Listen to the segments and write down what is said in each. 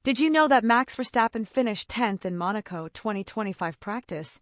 Did you know that Max Verstappen finished 10th in Monaco 2025 practice,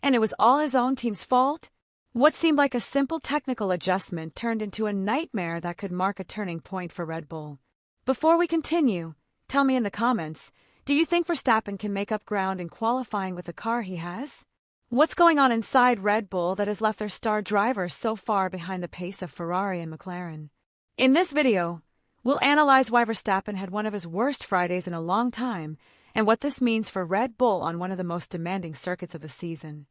and it was all his own team's fault? What seemed like a simple technical adjustment turned into a nightmare that could mark a turning point for Red Bull. Before we continue, tell me in the comments, do you think Verstappen can make up ground in qualifying with the car he has? What's going on inside Red Bull that has left their star driver so far behind the pace of Ferrari and McLaren? In this video, we'll analyze why Verstappen had one of his worst Fridays in a long time and what this means for Red Bull on one of the most demanding circuits of the season.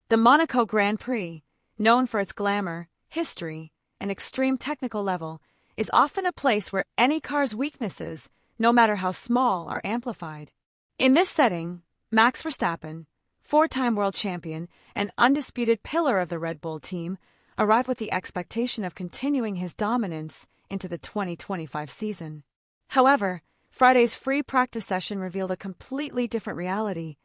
The Monaco Grand Prix, known for its glamour, history, and extreme technical level, is often a place where any car's weaknesses, no matter how small, are amplified. In this setting, Max Verstappen, four-time world champion and undisputed pillar of the Red Bull team, arrived with the expectation of continuing his dominance into the 2025 season. However, Friday's free practice session revealed a completely different reality.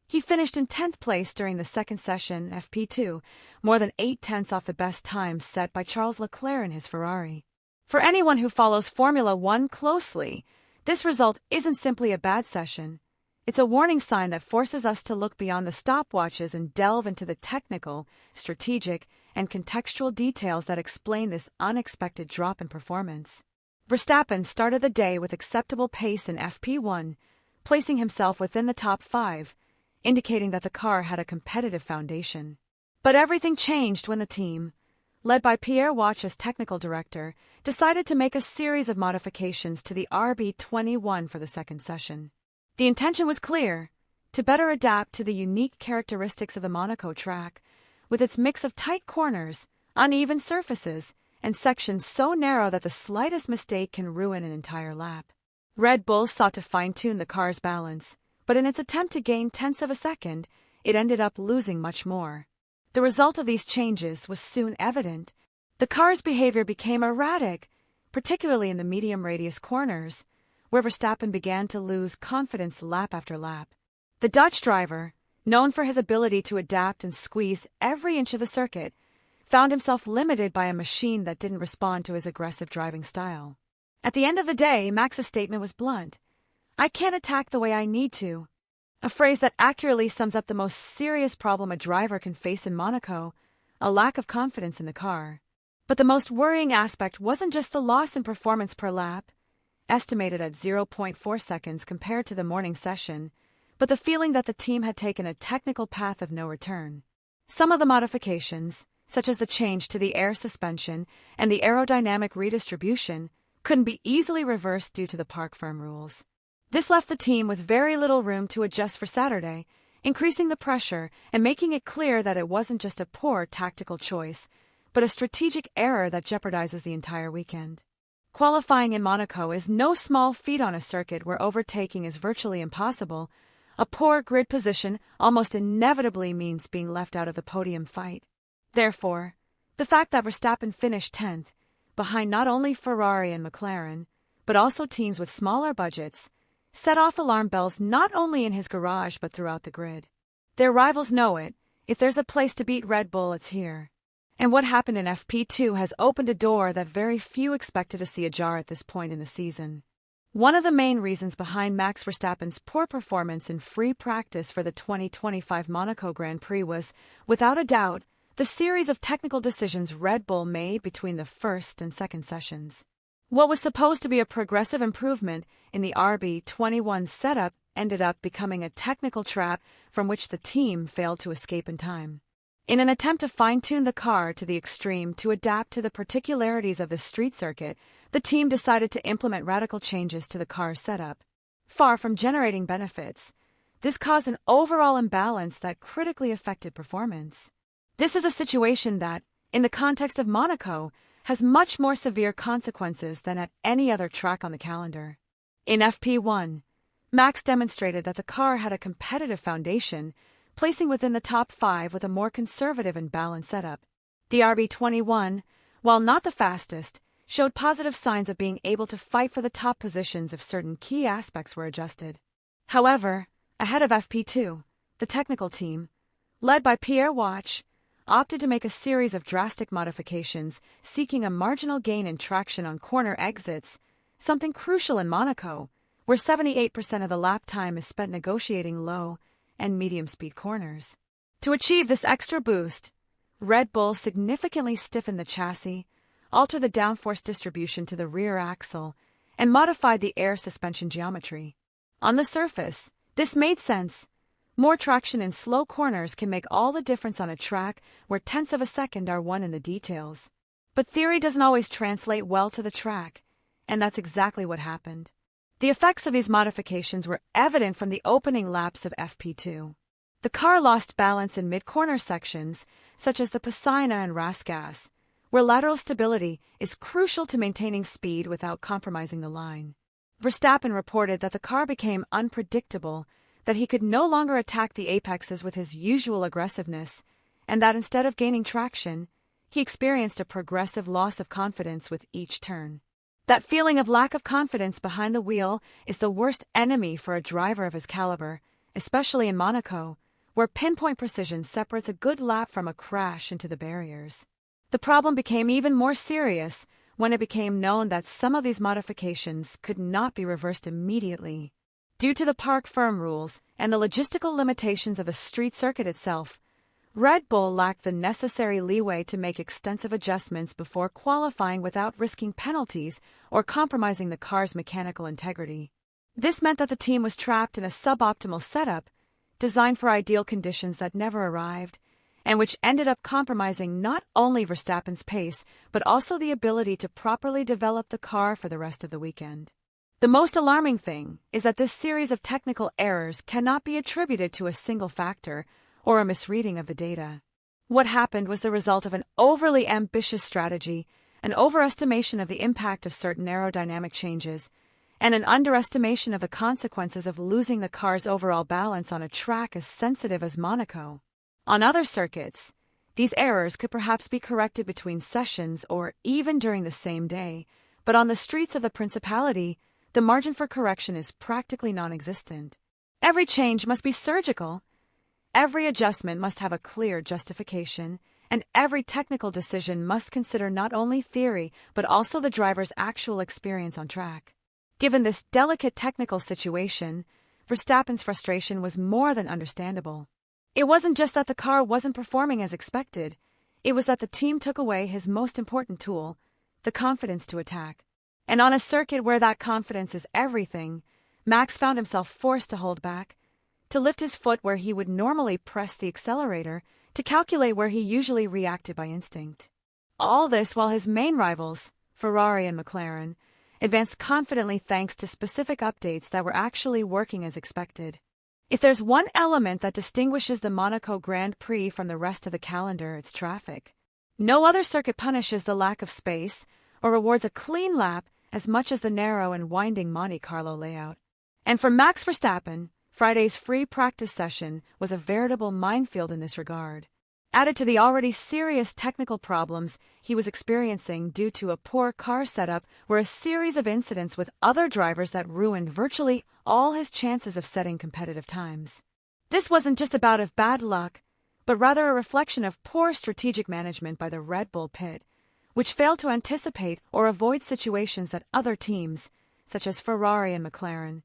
He finished in 10th place during the second session, FP2, more than 8/10 off the best times set by Charles Leclerc in his Ferrari. For anyone who follows Formula One closely, this result isn't simply a bad session. It's a warning sign that forces us to look beyond the stopwatches and delve into the technical, strategic, and contextual details that explain this unexpected drop in performance. Verstappen started the day with acceptable pace in FP1, placing himself within the top 5, indicating that the car had a competitive foundation. But everything changed when the team, led by Pierre Watt as technical director, decided to make a series of modifications to the RB21 for the second session. The intention was clear: to better adapt to the unique characteristics of the Monaco track, with its mix of tight corners, uneven surfaces, and sections so narrow that the slightest mistake can ruin an entire lap. Red Bull sought to fine-tune the car's balance, but in its attempt to gain tenths of a second, it ended up losing much more. The result of these changes was soon evident. The car's behavior became erratic, particularly in the medium radius corners, where Verstappen began to lose confidence lap after lap. The Dutch driver, known for his ability to adapt and squeeze every inch of the circuit, found himself limited by a machine that didn't respond to his aggressive driving style. At the end of the day, Max's statement was blunt: "I can't attack the way I need to." A phrase that accurately sums up the most serious problem a driver can face in Monaco: a lack of confidence in the car. But the most worrying aspect wasn't just the loss in performance per lap, estimated at 0.4 seconds compared to the morning session, but the feeling that the team had taken a technical path of no return. Some of the modifications, such as the change to the air suspension and the aerodynamic redistribution, couldn't be easily reversed due to the park firm rules. This left the team with very little room to adjust for Saturday, increasing the pressure and making it clear that it wasn't just a poor tactical choice, but a strategic error that jeopardizes the entire weekend. Qualifying in Monaco is no small feat on a circuit where overtaking is virtually impossible. A poor grid position almost inevitably means being left out of the podium fight. Therefore, the fact that Verstappen finished 10th, behind not only Ferrari and McLaren, but also teams with smaller budgets, set off alarm bells not only in his garage but throughout the grid. Their rivals know it: if there's a place to beat Red Bull, it's here. And what happened in FP2 has opened a door that very few expected to see ajar at this point in the season. One of the main reasons behind Max Verstappen's poor performance in free practice for the 2025 Monaco Grand Prix was, without a doubt, the series of technical decisions Red Bull made between the first and second sessions. What was supposed to be a progressive improvement in the RB21 setup ended up becoming a technical trap from which the team failed to escape in time. In an attempt to fine-tune the car to the extreme to adapt to the particularities of the street circuit, the team decided to implement radical changes to the car's setup. Far from generating benefits, this caused an overall imbalance that critically affected performance. This is a situation that, in the context of Monaco, has much more severe consequences than at any other track on the calendar. In FP1, Max demonstrated that the car had a competitive foundation, placing within the top 5 with a more conservative and balanced setup. The RB21, while not the fastest, showed positive signs of being able to fight for the top positions if certain key aspects were adjusted. However, ahead of FP2, the technical team, led by Pierre Watt, opted to make a series of drastic modifications, seeking a marginal gain in traction on corner exits, something crucial in Monaco, where 78% of the lap time is spent negotiating low and medium-speed corners. To achieve this extra boost, Red Bull significantly stiffened the chassis, altered the downforce distribution to the rear axle, and modified the air suspension geometry. On the surface, this made sense. More traction in slow corners can make all the difference on a track where tenths of a second are won in the details. But theory doesn't always translate well to the track, and that's exactly what happened. The effects of these modifications were evident from the opening laps of FP2. The car lost balance in mid-corner sections, such as the Piscina and Rascasse, where lateral stability is crucial to maintaining speed without compromising the line. Verstappen reported that the car became unpredictable, that he could no longer attack the apexes with his usual aggressiveness, and that instead of gaining traction, he experienced a progressive loss of confidence with each turn. That feeling of lack of confidence behind the wheel is the worst enemy for a driver of his caliber, especially in Monaco, where pinpoint precision separates a good lap from a crash into the barriers. The problem became even more serious when it became known that some of these modifications could not be reversed immediately. Due to the parc ferme rules and the logistical limitations of the street circuit itself, Red Bull lacked the necessary leeway to make extensive adjustments before qualifying without risking penalties or compromising the car's mechanical integrity. This meant that the team was trapped in a suboptimal setup, designed for ideal conditions that never arrived, and which ended up compromising not only Verstappen's pace, but also the ability to properly develop the car for the rest of the weekend. The most alarming thing is that this series of technical errors cannot be attributed to a single factor or a misreading of the data. What happened was the result of an overly ambitious strategy, an overestimation of the impact of certain aerodynamic changes, and an underestimation of the consequences of losing the car's overall balance on a track as sensitive as Monaco. On other circuits, these errors could perhaps be corrected between sessions or even during the same day, but on the streets of the Principality, the margin for correction is practically non-existent. Every change must be surgical. Every adjustment must have a clear justification, and every technical decision must consider not only theory but also the driver's actual experience on track. Given this delicate technical situation, Verstappen's frustration was more than understandable. It wasn't just that the car wasn't performing as expected, it was that the team took away his most important tool, the confidence to attack. And on a circuit where that confidence is everything, Max found himself forced to hold back, to lift his foot where he would normally press the accelerator, to calculate where he usually reacted by instinct. All this while his main rivals, Ferrari and McLaren, advanced confidently thanks to specific updates that were actually working as expected. If there's one element that distinguishes the Monaco Grand Prix from the rest of the calendar, it's traffic. No other circuit punishes the lack of space or rewards a clean lap as much as the narrow and winding Monte Carlo layout. And for Max Verstappen, Friday's free practice session was a veritable minefield in this regard. Added to the already serious technical problems he was experiencing due to a poor car setup were a series of incidents with other drivers that ruined virtually all his chances of setting competitive times. This wasn't just a bout of bad luck, but rather a reflection of poor strategic management by the Red Bull pit, which failed to anticipate or avoid situations that other teams, such as Ferrari and McLaren,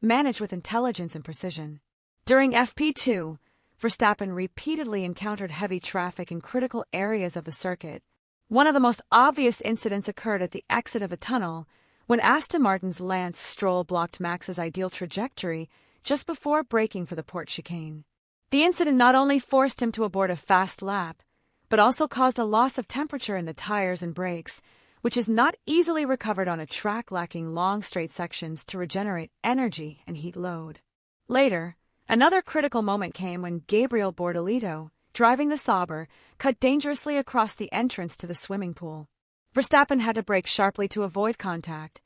manage with intelligence and precision. During FP2, Verstappen repeatedly encountered heavy traffic in critical areas of the circuit. One of the most obvious incidents occurred at the exit of a tunnel, when Aston Martin's Lance Stroll blocked Max's ideal trajectory just before braking for the port chicane. The incident not only forced him to abort a fast lap, but also caused a loss of temperature in the tires and brakes, which is not easily recovered on a track lacking long straight sections to regenerate energy and heat load. Later, another critical moment came when Gabriel Bortolito, driving the Sauber, cut dangerously across the entrance to the swimming pool. Verstappen had to brake sharply to avoid contact,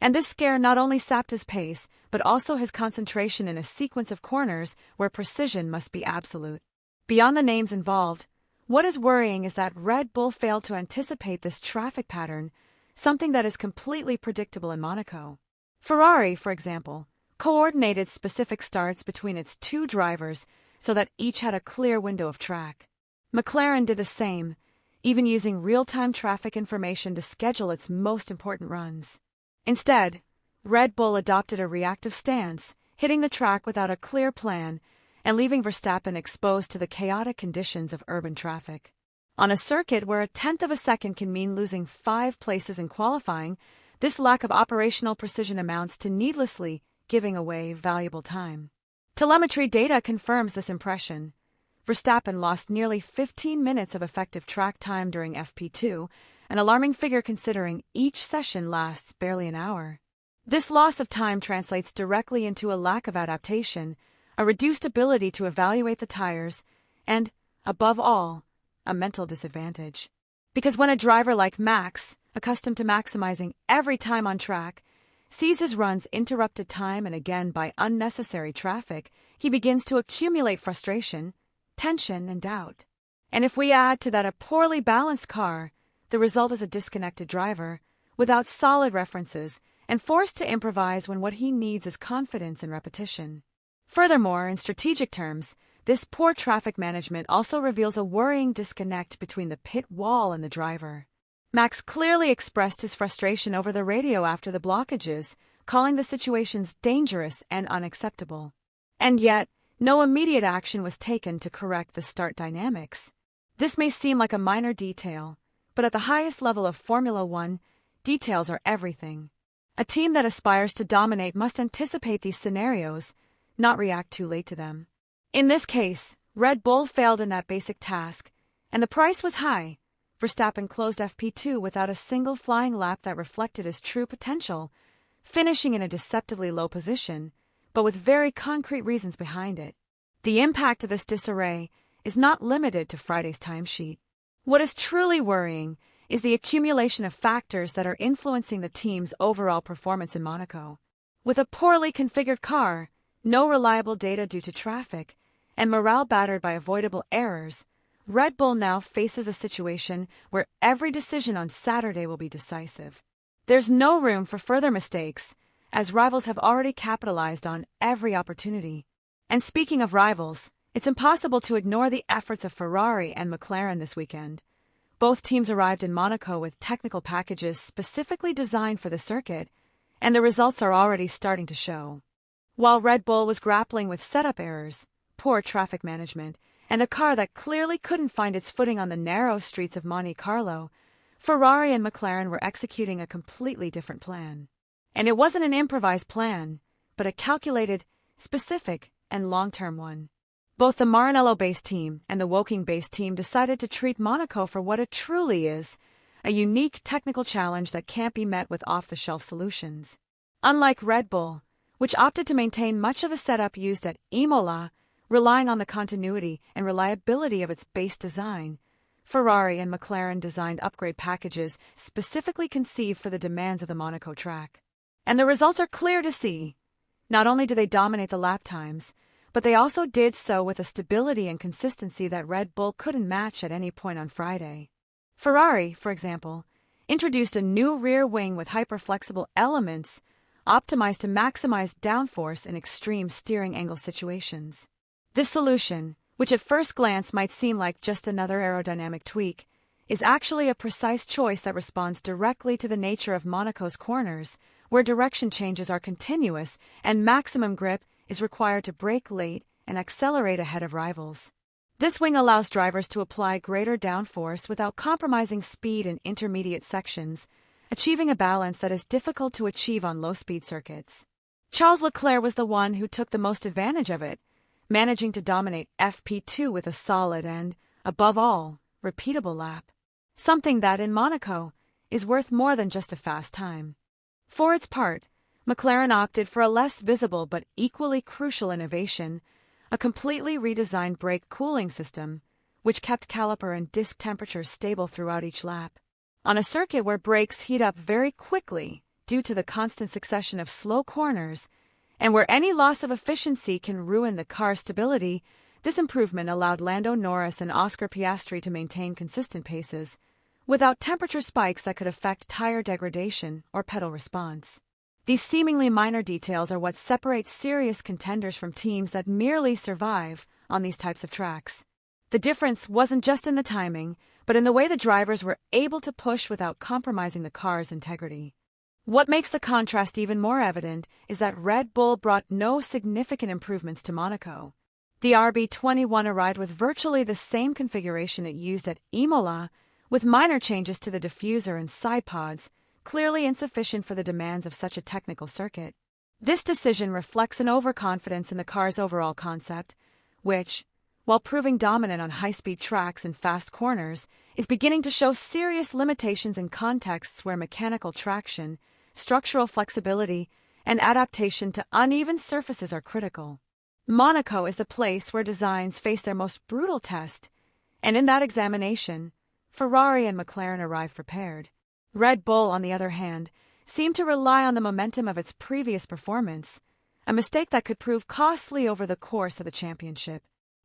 and this scare not only sapped his pace, but also his concentration in a sequence of corners where precision must be absolute. Beyond the names involved, what is worrying is that Red Bull failed to anticipate this traffic pattern, something that is completely predictable in Monaco. Ferrari, for example, coordinated specific starts between its two drivers so that each had a clear window of track. McLaren did the same, even using real-time traffic information to schedule its most important runs. Instead, Red Bull adopted a reactive stance, hitting the track without a clear plan and leaving Verstappen exposed to the chaotic conditions of urban traffic. On a circuit where a tenth of a second can mean losing 5 places in qualifying, this lack of operational precision amounts to needlessly giving away valuable time. Telemetry data confirms this impression. Verstappen lost nearly 15 minutes of effective track time during FP2, an alarming figure considering each session lasts barely an hour. This loss of time translates directly into a lack of adaptation, a reduced ability to evaluate the tires, and, above all, a mental disadvantage. Because when a driver like Max, accustomed to maximizing every time on track, sees his runs interrupted time and again by unnecessary traffic, he begins to accumulate frustration, tension, and doubt. And if we add to that a poorly balanced car, the result is a disconnected driver, without solid references, and forced to improvise when what he needs is confidence and repetition. Furthermore, in strategic terms, this poor traffic management also reveals a worrying disconnect between the pit wall and the driver. Max clearly expressed his frustration over the radio after the blockages, calling the situations dangerous and unacceptable. And yet, no immediate action was taken to correct the start dynamics. This may seem like a minor detail, but at the highest level of Formula One, details are everything. A team that aspires to dominate must anticipate these scenarios, not react too late to them. In this case, Red Bull failed in that basic task, and the price was high. Verstappen closed FP2 without a single flying lap that reflected his true potential, finishing in a deceptively low position, but with very concrete reasons behind it. The impact of this disarray is not limited to Friday's timesheet. What is truly worrying is the accumulation of factors that are influencing the team's overall performance in Monaco. With a poorly configured car, no reliable data due to traffic, and morale battered by avoidable errors, Red Bull now faces a situation where every decision on Saturday will be decisive. There's no room for further mistakes, as rivals have already capitalized on every opportunity. And speaking of rivals, it's impossible to ignore the efforts of Ferrari and McLaren this weekend. Both teams arrived in Monaco with technical packages specifically designed for the circuit, and the results are already starting to show. While Red Bull was grappling with setup errors, poor traffic management, and a car that clearly couldn't find its footing on the narrow streets of Monte Carlo, Ferrari and McLaren were executing a completely different plan. And it wasn't an improvised plan, but a calculated, specific, and long-term one. Both the Maranello-based team and the Woking-based team decided to treat Monaco for what it truly is, a unique technical challenge that can't be met with off-the-shelf solutions. Unlike Red Bull, which opted to maintain much of the setup used at Imola, relying on the continuity and reliability of its base design, Ferrari and McLaren designed upgrade packages specifically conceived for the demands of the Monaco track. And the results are clear to see. Not only do they dominate the lap times, but they also did so with a stability and consistency that Red Bull couldn't match at any point on Friday. Ferrari, for example, introduced a new rear wing with hyper-flexible elements optimized to maximize downforce in extreme steering angle situations. This solution, which at first glance might seem like just another aerodynamic tweak, is actually a precise choice that responds directly to the nature of Monaco's corners, where direction changes are continuous and maximum grip is required to brake late and accelerate ahead of rivals. This wing allows drivers to apply greater downforce without compromising speed in intermediate sections, achieving a balance that is difficult to achieve on low-speed circuits. Charles Leclerc was the one who took the most advantage of it, managing to dominate FP2 with a solid and, above all, repeatable lap. Something that, in Monaco, is worth more than just a fast time. For its part, McLaren opted for a less visible but equally crucial innovation, a completely redesigned brake cooling system, which kept caliper and disc temperatures stable throughout each lap. On a circuit where brakes heat up very quickly due to the constant succession of slow corners, and where any loss of efficiency can ruin the car's stability, this improvement allowed Lando Norris and Oscar Piastri to maintain consistent paces, without temperature spikes that could affect tire degradation or pedal response. These seemingly minor details are what separates serious contenders from teams that merely survive on these types of tracks. The difference wasn't just in the timing, but in the way the drivers were able to push without compromising the car's integrity. What makes the contrast even more evident is that Red Bull brought no significant improvements to Monaco. The RB21 arrived with virtually the same configuration it used at Imola, with minor changes to the diffuser and side pods, clearly insufficient for the demands of such a technical circuit. This decision reflects an overconfidence in the car's overall concept, which, while proving dominant on high-speed tracks and fast corners, is beginning to show serious limitations in contexts where mechanical traction, structural flexibility, and adaptation to uneven surfaces are critical. Monaco is the place where designs face their most brutal test, and in that examination, Ferrari and McLaren arrived prepared. Red Bull, on the other hand, seemed to rely on the momentum of its previous performance, a mistake that could prove costly over the course of the championship.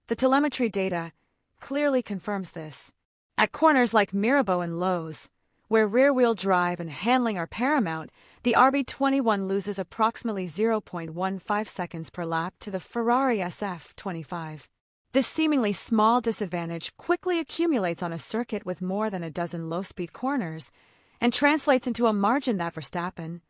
The telemetry data clearly confirms this. At corners like Mirabeau and Lowe's, where rear-wheel drive and handling are paramount, the RB21 loses approximately 0.15 seconds per lap to the Ferrari SF25. This seemingly small disadvantage quickly accumulates on a circuit with more than a dozen low-speed corners and translates into a margin that Verstappen,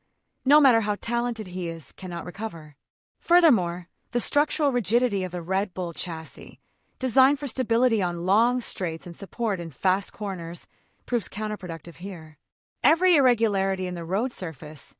no matter how talented he is, cannot recover. Furthermore, the structural rigidity of the Red Bull chassis, designed for stability on long straights and support in fast corners, proves counterproductive here. Every irregularity in the road surface,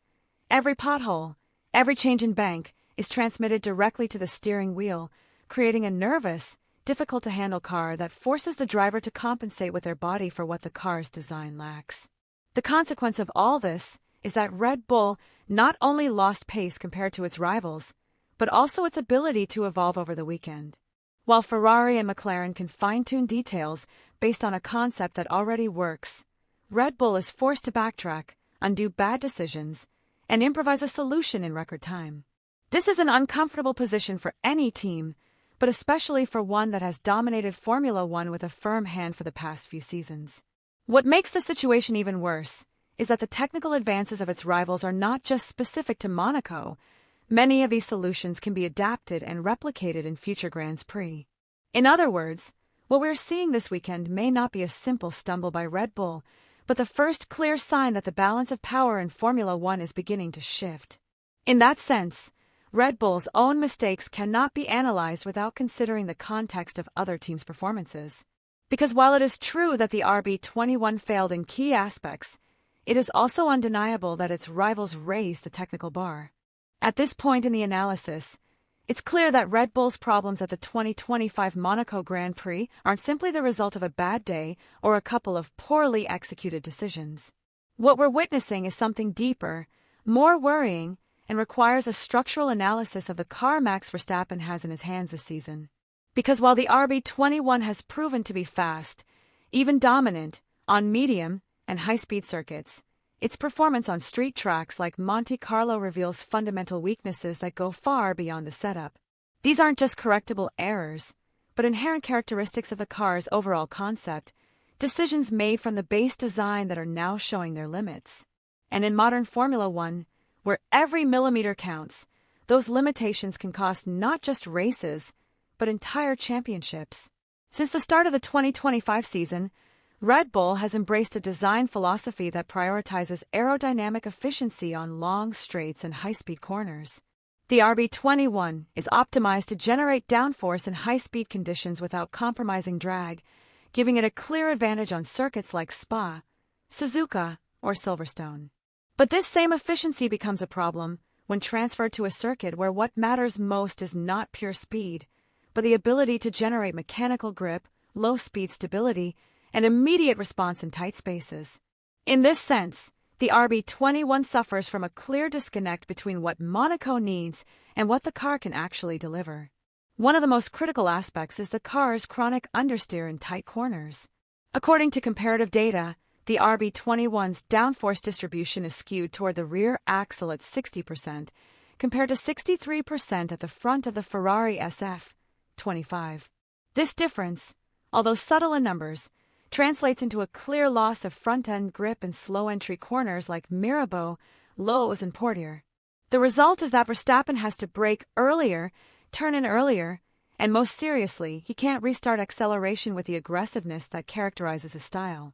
every pothole, every change in bank is transmitted directly to the steering wheel, creating a nervous, difficult-to-handle car that forces the driver to compensate with their body for what the car's design lacks. The consequence of all this is that Red Bull not only lost pace compared to its rivals, but also its ability to evolve over the weekend. While Ferrari and McLaren can fine-tune details based on a concept that already works, Red Bull is forced to backtrack, undo bad decisions, and improvise a solution in record time. This is an uncomfortable position for any team, but especially for one that has dominated Formula One with a firm hand for the past few seasons. What makes the situation even worse is that the technical advances of its rivals are not just specific to Monaco. Many of these solutions can be adapted and replicated in future Grands Prix. In other words, what we're seeing this weekend may not be a simple stumble by Red Bull, but the first clear sign that the balance of power in Formula One is beginning to shift. In that sense, Red Bull's own mistakes cannot be analyzed without considering the context of other teams' performances. Because while it is true that the RB21 failed in key aspects, it is also undeniable that its rivals raised the technical bar. At this point in the analysis, it's clear that Red Bull's problems at the 2025 Monaco Grand Prix aren't simply the result of a bad day or a couple of poorly executed decisions. What we're witnessing is something deeper, more worrying, and requires a structural analysis of the car Max Verstappen has in his hands this season. Because while the RB21 has proven to be fast, even dominant, on medium and high-speed circuits, its performance on street tracks like Monte Carlo reveals fundamental weaknesses that go far beyond the setup. These aren't just correctable errors, but inherent characteristics of the car's overall concept, decisions made from the base design that are now showing their limits. And in modern Formula One, where every millimeter counts, those limitations can cost not just races, but entire championships. Since the start of the 2025 season, Red Bull has embraced a design philosophy that prioritizes aerodynamic efficiency on long straights and high-speed corners. The RB21 is optimized to generate downforce in high-speed conditions without compromising drag, giving it a clear advantage on circuits like Spa, Suzuka, or Silverstone. But this same efficiency becomes a problem when transferred to a circuit where what matters most is not pure speed, but the ability to generate mechanical grip, low-speed stability, and immediate response in tight spaces. In this sense, the RB21 suffers from a clear disconnect between what Monaco needs and what the car can actually deliver. One of the most critical aspects is the car's chronic understeer in tight corners. According to comparative data, the RB21's downforce distribution is skewed toward the rear axle at 60%, compared to 63% at the front of the Ferrari SF25. This difference, although subtle in numbers, translates into a clear loss of front-end grip in slow-entry corners like Mirabeau, Lowe's, and Portier. The result is that Verstappen has to brake earlier, turn in earlier, and most seriously, he can't restart acceleration with the aggressiveness that characterizes his style.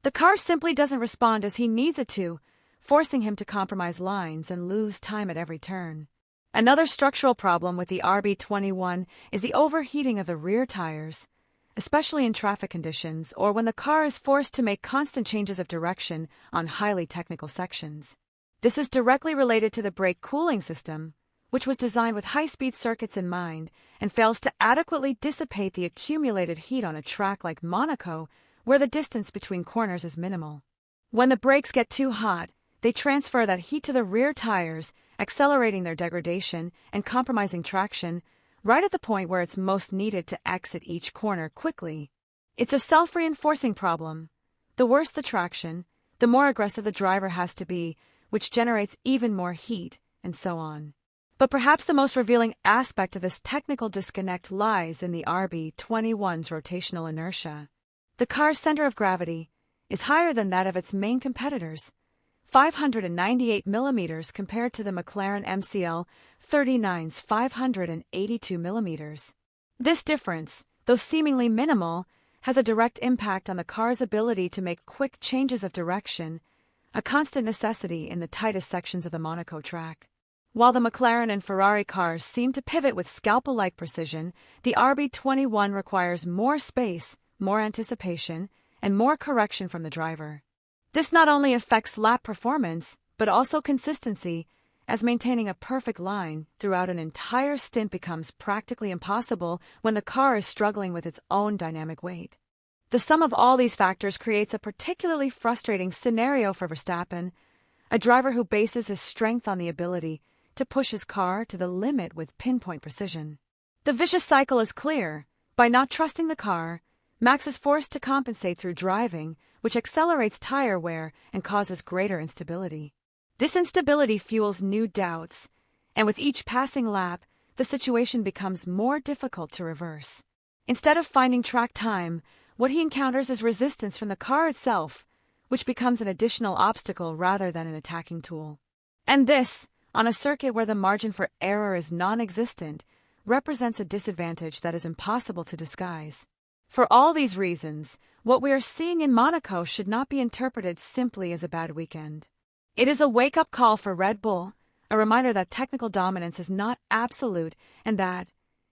The car simply doesn't respond as he needs it to, forcing him to compromise lines and lose time at every turn. Another structural problem with the RB21 is the overheating of the rear tires, especially in traffic conditions or when the car is forced to make constant changes of direction on highly technical sections. This is directly related to the brake cooling system, which was designed with high-speed circuits in mind and fails to adequately dissipate the accumulated heat on a track like Monaco, where the distance between corners is minimal. When the brakes get too hot, they transfer that heat to the rear tires, accelerating their degradation and compromising traction right at the point where it's most needed to exit each corner quickly. It's a self-reinforcing problem. The worse the traction, the more aggressive the driver has to be, which generates even more heat, and so on. But perhaps the most revealing aspect of this technical disconnect lies in the RB21's rotational inertia. The car's center of gravity is higher than that of its main competitors, 598 millimeters compared to the McLaren MCL 39's 582 millimeters. This difference, though seemingly minimal, has a direct impact on the car's ability to make quick changes of direction, a constant necessity in the tightest sections of the Monaco track. While the McLaren and Ferrari cars seem to pivot with scalpel-like precision, the RB21 requires more space, more anticipation, and more correction from the driver. This not only affects lap performance, but also consistency, as maintaining a perfect line throughout an entire stint becomes practically impossible when the car is struggling with its own dynamic weight. The sum of all these factors creates a particularly frustrating scenario for Verstappen, a driver who bases his strength on the ability to push his car to the limit with pinpoint precision. The vicious cycle is clear. By not trusting the car, Max is forced to compensate through driving, which accelerates tire wear and causes greater instability. This instability fuels new doubts, and with each passing lap, the situation becomes more difficult to reverse. Instead of finding track time, what he encounters is resistance from the car itself, which becomes an additional obstacle rather than an attacking tool. And this, on a circuit where the margin for error is non-existent, represents a disadvantage that is impossible to disguise. For all these reasons, what we are seeing in Monaco should not be interpreted simply as a bad weekend. It is a wake-up call for Red Bull, a reminder that technical dominance is not absolute and that,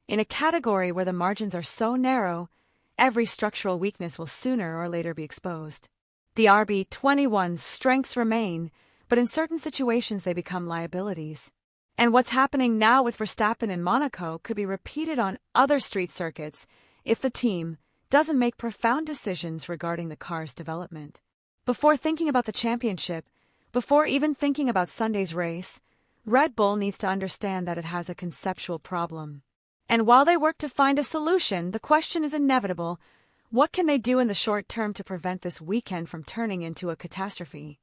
in a category where the margins are so narrow, every structural weakness will sooner or later be exposed. The RB21's strengths remain, but in certain situations they become liabilities. And what's happening now with Verstappen in Monaco could be repeated on other street circuits if the team doesn't make profound decisions regarding the car's development. Before thinking about the championship, before even thinking about Sunday's race, Red Bull needs to understand that it has a conceptual problem. And while they work to find a solution, the question is inevitable: what can they do in the short term to prevent this weekend from turning into a catastrophe?